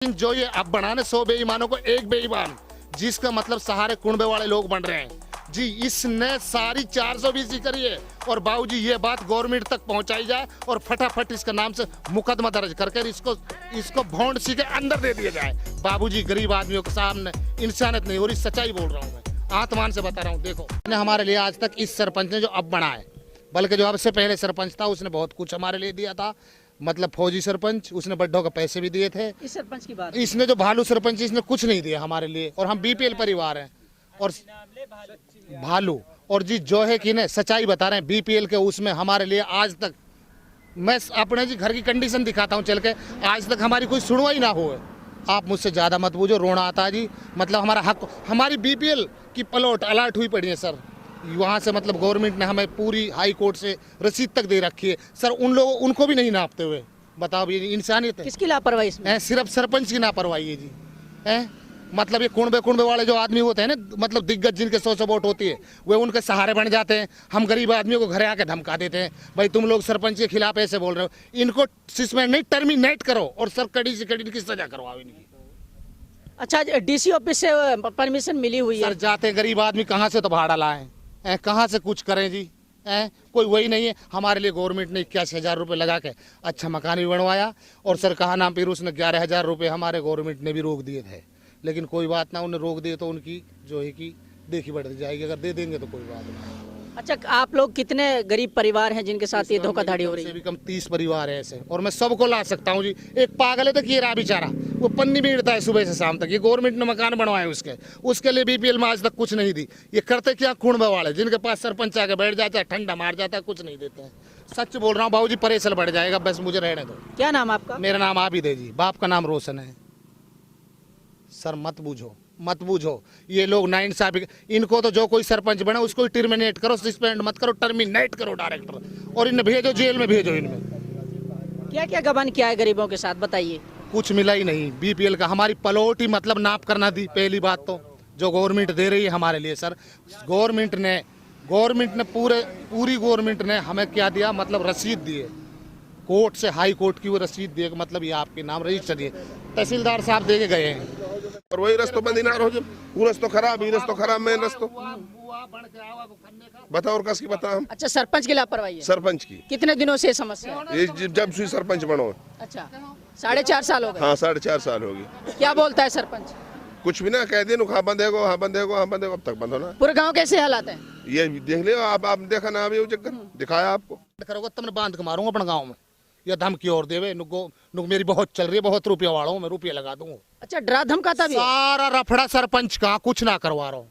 जो ये अब बनाने 100 बेईमानों को एक बेईमान, जिसका मतलब सहारे कुनबे वाले लोग बन रहे हैं जी। इसने सारी 420 करी है और बाबूजी ये बात गवर्नमेंट तक पहुंचाई जाए और फटाफट इसका नाम से मुकदमा दर्ज करके इसको भोंड सी के अंदर दे दिया जाए। बाबूजी गरीब आदमियों के सामने इंसानियत नहीं हो रही, सच्चाई बोल रहा हूँ मैं, आत्मान से बता रहा हूँ। देखो हमारे लिए आज तक इस सरपंच ने जो अब बना है, बल्कि जो अब से पहले सरपंच था उसने बहुत कुछ हमारे लिए दिया था। मतलब फौजी सरपंच, उसने बड्ढों के पैसे भी दिए थे। इस सरपंच की बात, इसने जो भालू सरपंच, इसने कुछ नहीं दिया हमारे लिए। और हम बीपीएल परिवार हैं और भालू और जी जो है कि ने सच्चाई बता रहे हैं बीपीएल के उसमें हमारे लिए आज तक, मैं अपने जी घर की कंडीशन दिखाता हूँ चल के, आज तक हमारी कोई सुनवाई ना हो। आप मुझसे ज़्यादा मत बूझो, रोना आता है जी। मतलब हमारा हक, हमारी बीपीएल की प्लॉट अलर्ट हुई पड़ी है सर, वहाँ से मतलब गवर्नमेंट ने हमें पूरी हाई कोर्ट से रसीद तक दे रखी है सर। उन लोगों उनको भी नहीं नापते हुए, बताओ ये इंसानियत है? किसकी लापरवाही इसमें? सिर्फ सरपंच की लापरवाही है जी। मतलब ये कुनबे वाले जो आदमी होते हैं ना, मतलब दिग्गज जिनके 100 वोट होती है, वे उनके सहारे बन जाते हैं। हम गरीब आदमियों को घरे आके धमका देते हैं, भाई तुम लोग सरपंच के खिलाफ ऐसे बोल रहे हो, इनको सस्पेंड नहीं टर्मिनेट करो और सर कड़ी से कड़ी की सजा करवाओ इनकी। अच्छा, डीसी ऑफिस से परमिशन मिली हुई है? सर जाते गरीब आदमी कहाँ से तो भाड़ा लाए, कहाँ से कुछ करें जी? कोई वही नहीं है। हमारे लिए गवर्नमेंट ने 81,000 रुपये लगा के अच्छा मकान भी बनवाया और सर कहा नाम फिर उसने 11,000 रुपये हमारे गवर्नमेंट ने भी रोक दिए थे। लेकिन कोई बात ना, उन्हें रोक दिए तो उनकी जो है कि देखी बढ़ जाएगी, अगर दे देंगे तो कोई बात नहीं। अच्छा, आप लोग कितने गरीब परिवार हैं जिनके साथ ये धोखाधड़ी हो रही है? भी कम 30 परिवार है ऐसे, और मैं सबको ला सकता हूँ जी। एक पागल है तो ये रहा बेचारा, वो पन्नी बीड़ता है सुबह से शाम तक। ये गवर्नमेंट ने मकान बनवाए उसके लिए बीपीएल में आज तक कुछ नहीं दी। ये करते क्या कुनबे वाले, जिनके पास सरपंच आके बैठ जाता है, ठंडा मार जाता है, कुछ नहीं देते हैं। सच बोल रहा हूँ बाबूजी, परेशान बढ़ जाएगा, बस मुझे रहने दो। क्या नाम आपका? मेरा नाम आबिद है जी, बाप का नाम रोशन है। सर मत बूझो, ये लोग नाइंसाफी, इनको तो जो कोई सरपंच बने उसको टर्मिनेट करो, सस्पेंड मत करो, टर्मिनेट करो डायरेक्टर, और इन्हें भेजो जेल में, भेजो इनमें। क्या क्या गबन किया है गरीबों के साथ, बताइए। कुछ मिला ही नहीं बीपीएल का, हमारी प्लॉट ही मतलब नाप करना दी। पहली बात तो जो गवर्नमेंट दे रही है हमारे लिए सर, गवर्नमेंट ने पूरी गवर्नमेंट ने हमें क्या दिया, मतलब रसीद दी है कोर्ट से, हाई कोर्ट की वो रसीद दी है, मतलब ये आपके नाम रजिस्टर है, तहसीलदार साहब दे के गए हैं। और वही रस्तो बंदी ना रहो, वो रस्तो खराब, ये रस्तो खराब, मैं रस्तो बता और कस की बता हम। अच्छा, सरपंच की लापरवाही है? सरपंच की। कितने दिनों से समस्या है? ये जब से सरपंच बनो। अच्छा, 4.5 साल हो गए? हाँ, 4.5 साल हो गई। क्या बोलता है सरपंच? कुछ भी ना कह दिए, हाँ बंदेगो, हाँ बंदेगो, हाँ बंदेगो, अब तक बंद होना। पूरे गाँव कैसे हालात है ये देख लियो आप देखा ना, अभी दिखाया आपको। करोगे तुमने बांध के मारूंगा अपने गाँव में, या धमकी और देवे नुक मेरी बहुत चल रही है, बहुत रुपया वाला हूँ मैं, रुपया लगा दूंगा। अच्छा, डरा धमकाता भी? सारा रफड़ा सरपंच का, कुछ ना करवा रहा हूँ,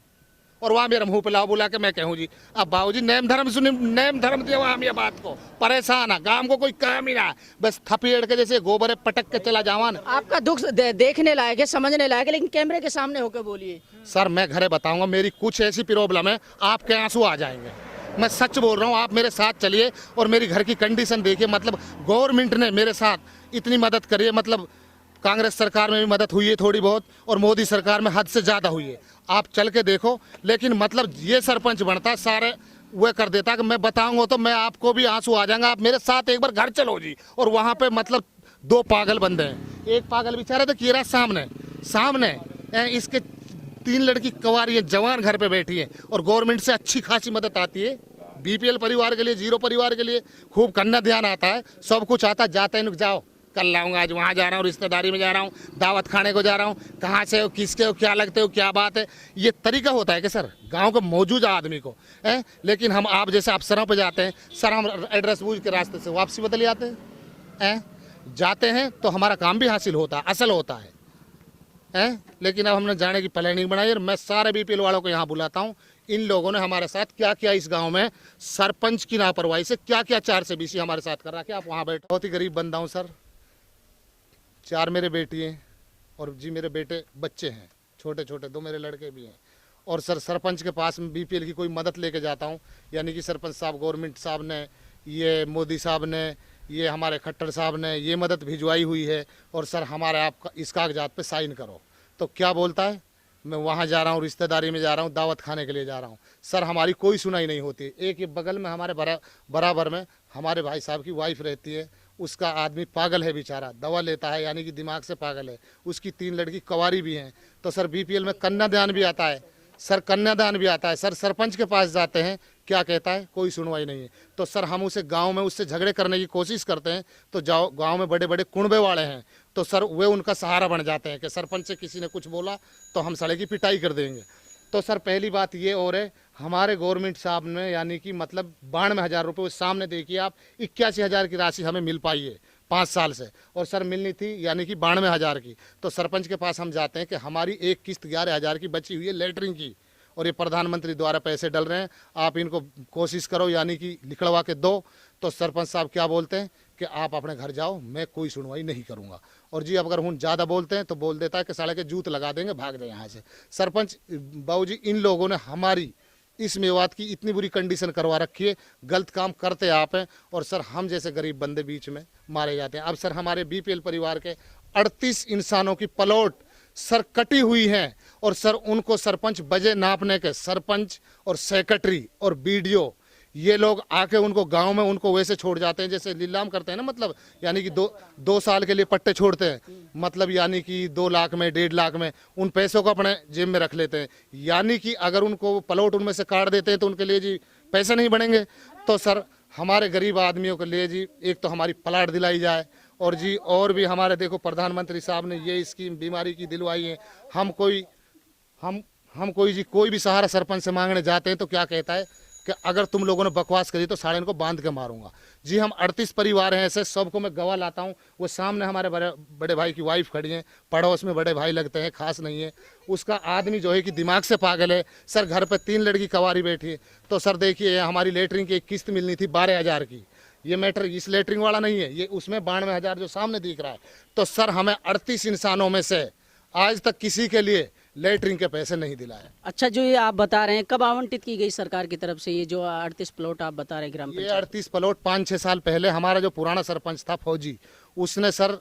और वहाँ मेरे मुंह पे लाओ बुला के मैं कहूँ जी। अब बाबूजी नेम धर्म सुनी, नेम धर्म दिया हम ये बात को, परेशान है, गांव को कोई काम ही ना, बस थपेड़ के जैसे गोबर पटक के चला जावा ना। आपका दुख देखने लायक है, समझने लायक है, लेकिन कैमरे के सामने होकर बोलिए। सर मैं घरे बताऊंगा, मेरी कुछ ऐसी प्रॉब्लम है आपके आंसू आ जाएंगे, मैं सच बोल रहा हूँ। आप मेरे साथ चलिए और मेरी घर की कंडीशन देखिए। मतलब गवर्नमेंट ने मेरे साथ इतनी मदद करी है, मतलब कांग्रेस सरकार में भी मदद हुई है थोड़ी बहुत, और मोदी सरकार में हद से ज़्यादा हुई है, आप चल के देखो। लेकिन मतलब ये सरपंच बनता सारे वह कर देता कि मैं बताऊंगा तो मैं आपको भी आंसू आ जाएगा। आप मेरे साथ एक बार घर चलो जी, और वहाँ पे मतलब 2 पागल बंदे हैं, एक पागल बेचारा तो कीरा सामने इसके 3 लड़की कवारी जवान घर पे बैठी है, और गवर्नमेंट से अच्छी खासी मदद आती है। बीपीएल परिवार के लिए, 0 परिवार के लिए खूब कन्ना ध्यान आता है, सब कुछ आता है। जाते हैं जाओ, कल लाऊंगा, आज वहाँ जा रहा हूँ, रिश्तेदारी में जा रहा हूँ, दावत खाने को जा रहा हूँ, कहाँ से हो, किसके हो, क्या लगते हो, क्या बात है, ये तरीका होता है कि सर गांव के मौजूदा आदमी को है। लेकिन हम आप जैसे अफसरों पे जाते हैं सर, हम एड्रेस बूझ के रास्ते से वापसी बदल जाते हैं तो हमारा काम भी हासिल होता है, असल होता है। लेकिन अब हमने जाने की प्लानिंग बनाई, और मैं सारे बीपीएल वालों को यहाँ बुलाता हूँ। इन लोगों ने हमारे साथ क्या क्या इस गांव में सरपंच की लापरवाही से क्या क्या 4 से बीसी हमारे साथ कर रहा है। आप वहाँ बैठे, बहुत ही गरीब बंदा हूँ सर, 4 मेरे बेटी हैं, और जी मेरे बेटे बच्चे हैं छोटे छोटे, 2 मेरे लड़के भी हैं। और सर सरपंच के पास में बीपीएल की कोई मदद लेके जाता हूँ, यानी कि सरपंच साहब, गवर्नमेंट साहब ने, ये मोदी साहब ने, ये हमारे खट्टर साहब ने ये मदद भिजवाई हुई है, और सर हमारे आप इस कागजात पे साइन करो। तो क्या बोलता है, मैं वहाँ जा रहा हूँ, रिश्तेदारी में जा रहा हूँ, दावत खाने के लिए जा रहा हूँ। सर हमारी कोई सुनाई नहीं होती। एक ये बगल में हमारे बराबर में हमारे भाई साहब की वाइफ रहती है, उसका आदमी पागल है बेचारा, दवा लेता है यानी कि दिमाग से पागल है, उसकी 3 लड़की कवारी भी हैं। तो सर बीपीएल में कन्यादान भी आता है सर, कन्यादान भी आता है सर। सरपंच के पास जाते हैं, क्या कहता है, कोई सुनवाई नहीं है। तो सर हम उसे गांव में उससे झगड़े करने की कोशिश करते हैं, तो जाओ गांव में बड़े बड़े कुनबे वाले हैं, तो सर वे उनका सहारा बन जाते हैं कि सरपंच से किसी ने कुछ बोला तो हम साले की पिटाई कर देंगे। तो सर पहली बात ये और है, हमारे गवर्नमेंट साहब ने यानी कि मतलब 92,000 रुपये उस सामने देखिए आप, 81,000 की राशि हमें मिल पाई है 5 साल से, और सर मिलनी थी यानी कि 92,000 की। तो सरपंच के पास हम जाते हैं कि हमारी एक किस्त 11,000 की बची हुई है लेटरिंग की, और ये प्रधानमंत्री द्वारा पैसे डल रहे हैं, आप इनको कोशिश करो यानी कि निकलवा के दो। तो सरपंच साहब क्या बोलते हैं कि आप अपने घर जाओ, मैं कोई सुनवाई नहीं करूंगा। और जी अगर हम ज़्यादा बोलते हैं तो बोल देता है कि साले के जूत लगा देंगे, भाग जाए यहाँ से। सरपंच बाबूजी, इन लोगों ने हमारी इस मेवात की इतनी बुरी कंडीशन करवा रखी है, गलत काम करते आप हैं, और सर हम जैसे गरीब बंदे बीच में मारे जाते हैं। अब सर हमारे बीपीएल परिवार के 38 इंसानों की प्लॉट सर कटी हुई हैं, और सर उनको सरपंच बजे नापने के, सरपंच और सेक्रेटरी और बीडीओ ये लोग आके उनको गांव में उनको वैसे छोड़ जाते हैं जैसे नीलाम करते हैं ना, मतलब यानी कि दो साल के लिए पट्टे छोड़ते हैं, मतलब यानी कि 2 लाख में 1.5 लाख में उन पैसों को अपने जेब में रख लेते हैं। यानी कि अगर उनको प्लॉट उनमें से काट देते हैं तो उनके लिए जी पैसे नहीं बनेंगे। तो सर हमारे गरीब आदमियों के लिए जी एक तो हमारी प्लाट दिलाई जाए, और जी और भी हमारे देखो प्रधानमंत्री साहब ने ये स्कीम बीमारी की दिलवाई है। हम कोई जी कोई भी सहारा सरपंच से मांगने जाते हैं तो क्या कहता है कि अगर तुम लोगों ने बकवास करी तो साले इनको बांध के मारूंगा। जी हम 38 परिवार हैं ऐसे, सबको मैं गवाह लाता हूँ। वो सामने हमारे बड़े भाई की वाइफ खड़ी हैं, पड़ोस में बड़े भाई लगते हैं, खास नहीं है। उसका आदमी जो है कि दिमाग से पागल है सर, घर पे 3 लड़की कवारी बैठी है। तो सर देखिए हमारी लेटरिन की एक किस्त मिलनी थी 12,000 की, ये मैटर इस लेटरिन वाला नहीं है, ये उसमें 92,000 जो सामने दिख रहा है। तो सर हमें 38 इंसानों में से आज तक किसी के लिए लेटरिन के पैसे नहीं दिलाए। अच्छा, जो ये आप बता रहे हैं कब आवंटित की गई सरकार की तरफ से ये जो 38 प्लॉट आप बता रहे हैं ग्राम ये पंचायत? 38 प्लॉट 5-6 साल पहले हमारा जो पुराना सरपंच था फौजी, उसने सर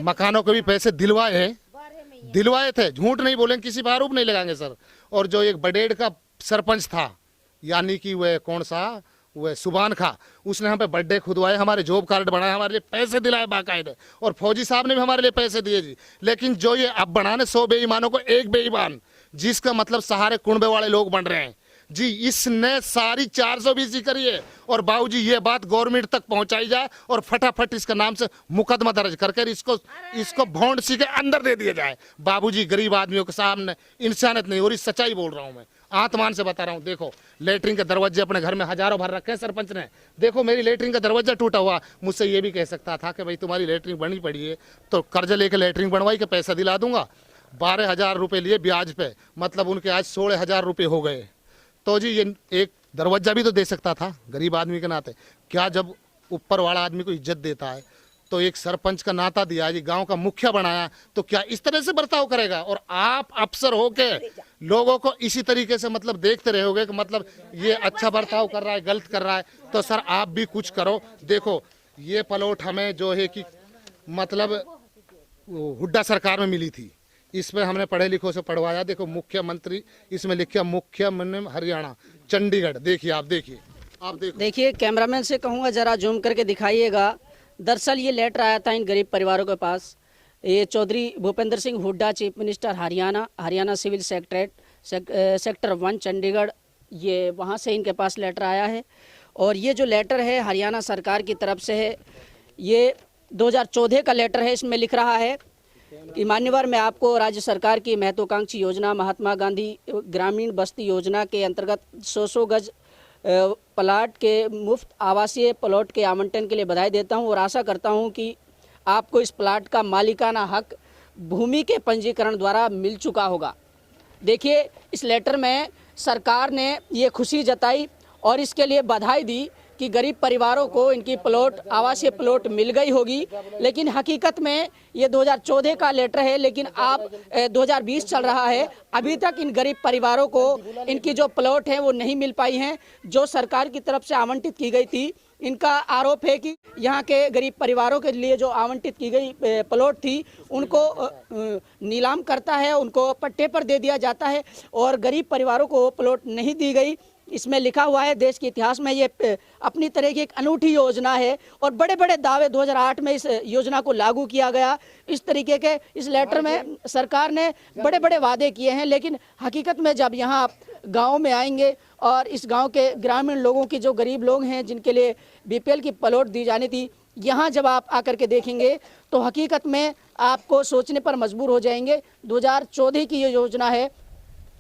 मकानों के भी पैसे दिलवाए थे, झूठ नहीं बोलेंगे, किसी पर आरोप नहीं लगाएंगे सर। और जो एक बडेड़ का सरपंच था यानी कि वह कौन सा, वह सुबान खा, उसने हम पे बर्थडे खुदवाए, हमारे जॉब कार्ड बनाए, हमारे लिए पैसे दिलाए बाकायदे, और फौजी साहब ने भी हमारे लिए पैसे दिए जी। लेकिन जो ये अब बनाने 100 बेईमानों को एक बेईमान, जिसका मतलब सहारे कुनबे वाले लोग बन रहे हैं जी, इसने सारी 420 करी है। और बाबूजी ये बात गवर्नमेंट तक पहुंचाई जाए और फटाफट इसका नाम से मुकदमा दर्ज करके इसको भौंडसी के अंदर दे दिया जाए। बाबूजी गरीब आदमियों के सामने इंसानियत नहीं, और इस सच्चाई बोल रहा हूं मैं, आत्मान से बता रहा हूं। देखो लेटरिन के दरवाजे अपने घर में हजारों भर रखे हैं सरपंच ने। देखो मेरी लेटरिन का दरवाजा टूटा हुआ, मुझसे ये भी कह सकता था कि भाई तुम्हारी लेटरिन बनी पड़ी है तो कर्ज लेके लेटरिन बनवाई के पैसा दिला दूंगा। 12,000 रुपये लिए ब्याज पे, मतलब उनके आज 16,000 रुपये हो गए। तो जी ये एक दरवाजा भी तो दे सकता था गरीब आदमी के नाते। क्या जब ऊपर वाला आदमी को इज्जत देता है तो एक सरपंच का नाता दिया जी, गांव का मुखिया बनाया, तो क्या इस तरह से बर्ताव करेगा? और आप अफसर होके लोगों को इसी तरीके से मतलब देखते रहोगे कि मतलब ये अच्छा बर्ताव कर रहा है, गलत कर रहा है, तो सर आप भी कुछ करो। देखो ये प्लॉट हमें जो है कि मतलब हुड्डा सरकार में मिली थी, इसमें हमने पढ़े लिखों से पढ़वाया। देखो मुख्यमंत्री इसमें लिखा, मुख्यमंत्री हरियाणा चंडीगढ़, देखिए आप देखिए कैमरामैन से कहूँगा जरा जूम करके दिखाइएगा। दरअसल ये लेटर आया था इन गरीब परिवारों के पास। ये Chaudhary Bhupinder Singh Hooda, chief minister Haryana civil sector 1 Chandigarh, ये वहाँ से इनके पास लेटर आया है। और ये जो लेटर है हरियाणा सरकार की तरफ से है, ये 2014 का लेटर है। इसमें लिख रहा है कि मान्यवर, मैं आपको राज्य सरकार की महत्वाकांक्षी योजना महात्मा गांधी ग्रामीण बस्ती योजना के अंतर्गत 100 गज प्लाट के मुफ्त आवासीय प्लॉट के आवंटन के लिए बधाई देता हूं और आशा करता हूं कि आपको इस प्लाट का मालिकाना हक भूमि के पंजीकरण द्वारा मिल चुका होगा। देखिए इस लेटर में सरकार ने ये खुशी जताई और इसके लिए बधाई दी कि गरीब परिवारों को इनकी प्लॉट आवासीय प्लॉट मिल गई होगी। लेकिन हकीकत में ये 2014 का लेटर है, लेकिन आप 2020 चल रहा है, अभी तक इन गरीब परिवारों को इनकी जो प्लॉट है वो नहीं मिल पाई हैं जो सरकार की तरफ से आवंटित की गई थी। इनका आरोप है कि यहाँ के गरीब परिवारों के लिए जो आवंटित की गई प्लॉट थी उनको नीलाम करता है, उनको पट्टे पर दे दिया जाता है और गरीब परिवारों को प्लॉट नहीं दी गई। इसमें लिखा हुआ है देश के इतिहास में ये अपनी तरह की एक अनूठी योजना है और बड़े बड़े दावे 2008 में इस योजना को लागू किया गया। इस तरीके के इस लेटर में सरकार ने बड़े बड़े वादे किए हैं, लेकिन हकीकत में जब यहाँ आप गाँव में आएंगे और इस गांव के ग्रामीण लोगों की, जो गरीब लोग हैं जिनके लिए बीपीएल की प्लॉट दी जानी थी, यहाँ जब आप आकर के देखेंगे तो हकीकत में आपको सोचने पर मजबूर हो जाएंगे। 2014 की ये योजना है।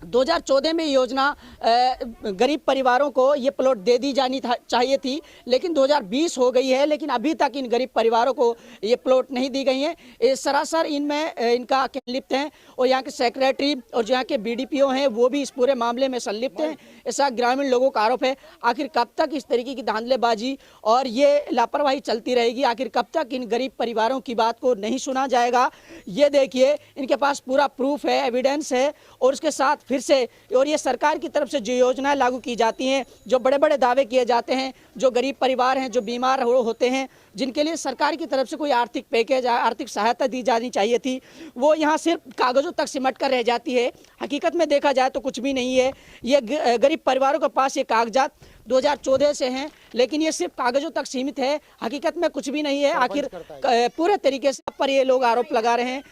2014 में योजना गरीब परिवारों को ये प्लॉट दे दी जानी चाहिए थी, लेकिन 2020 हो गई है, लेकिन अभी तक इन गरीब परिवारों को ये प्लॉट नहीं दी गई हैं। ये सरासर इनमें इनका संलिप्त हैं और यहाँ के सेक्रेटरी और जो यहाँ के बीडीपीओ हैं वो भी इस पूरे मामले में संलिप्त हैं, ऐसा ग्रामीण लोगों का आरोप है। आखिर कब तक इस तरीके की धांधलेबाजी और ये लापरवाही चलती रहेगी? आखिर कब तक इन गरीब परिवारों की बात को नहीं सुना जाएगा? ये देखिए, इनके पास पूरा प्रूफ है, एविडेंस है, और उसके साथ फिर से और ये सरकार की तरफ से जो योजनाएं लागू की जाती हैं, जो बड़े बड़े दावे किए जाते हैं, जो गरीब परिवार हैं, जो बीमार होते हैं, जिनके लिए सरकार की तरफ से कोई आर्थिक पैकेज, आर्थिक सहायता दी जानी चाहिए थी, वो यहाँ सिर्फ कागजों तक सिमट कर रह जाती है। हकीकत में देखा जाए तो कुछ भी नहीं है। ये गरीब परिवारों के पास ये कागजात 2014 से हैं, लेकिन ये सिर्फ कागजों तक सीमित है, हकीकत में कुछ भी नहीं है। आखिर पूरे तरीके से पर ये लोग आरोप लगा रहे हैं,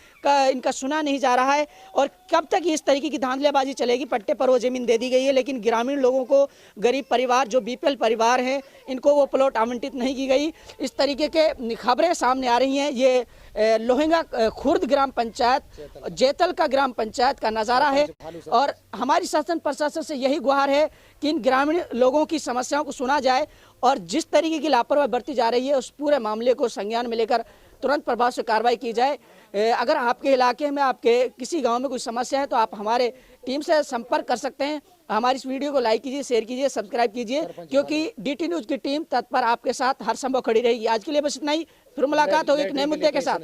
इनका सुना नहीं जा रहा है। और कब तक इस तरीके की धांधलेबाजी चलेगी? पट्टे पर वो जमीन दे दी गई है, लेकिन ग्रामीण लोगों को, गरीब परिवार जो बीपीएल परिवार हैं, इनको वो प्लॉट आवंटित नहीं की गई। इस तरीके के खबरें सामने आ रही हैं। ये लोहेंगा खुर्द ग्राम पंचायत, जेतल का ग्राम पंचायत का नज़ारा है, और हमारी शासन प्रशासन से यही गुहार है कि इन ग्रामीण लोगों की समस्याओं को सुना जाए और जिस तरीके की लापरवाही बरती जा रही है उस पूरे मामले को संज्ञान में लेकर तुरंत प्रभाव से कार्रवाई की जाए। अगर आपके इलाके में, आपके किसी गांव में कोई समस्या है तो आप हमारे टीम से संपर्क कर सकते हैं। हमारी इस वीडियो को लाइक कीजिए, शेयर कीजिए, सब्सक्राइब कीजिए, क्योंकि डीटी न्यूज़ की टीम तत्पर आपके साथ हर संभव खड़ी रहेगी। आज के लिए बस इतना ही, फिर मुलाकात होगी एक नए मुद्दे के साथ।